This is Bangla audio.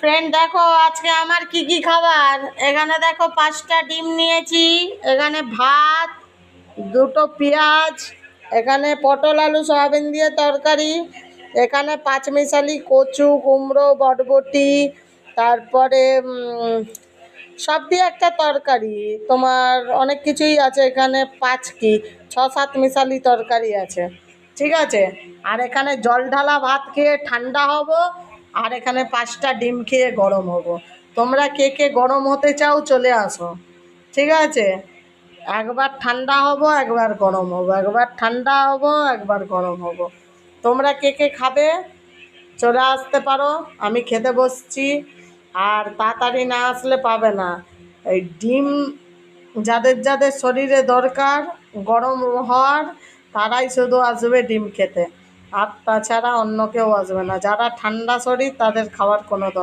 ফ্রেন্ড দেখো আজকে আমার কি কি খাবার। এখানে দেখো 5টা ডিম নিয়েছি, এখানে ভাত, দুটো পেঁয়াজ, এখানে পটল আলু সয়াবিন দিয়ে তরকারি, এখানে পাঁচমিশালি কচু কুমড়ো বটবটি, তারপরে সব দিয়ে একটা তরকারি। তোমার অনেক কিছুই আছে এখানে, 5 কি 6 7 মিশালি তরকারি আছে, ঠিক আছে। আর এখানে জল ঢালা ভাত খেয়ে ঠান্ডা হব, আর এখানে 5টা ডিম খেয়ে গরম হব। তোমরা কে কে গরম হতে চাও চলে আসো, ঠিক আছে। একবার ঠান্ডা হব, একবার গরম হব, একবার ঠান্ডা হব, একবার গরম হব। তোমরা কে কে খাবে চলে আসতে পারো, আমি খেতে বসছি। আর তাড়াতাড়ি না আসলে পাবে না। এই ডিম যাদের যাদের শরীরে দরকার গরম হওয়ার, তারাই শুধু আসবে ডিম খেতে, আর তাছাড়া অন্য কেউ আসবে না। যারা ঠান্ডা শরীর তাদের খাওয়ার কোনো দরকার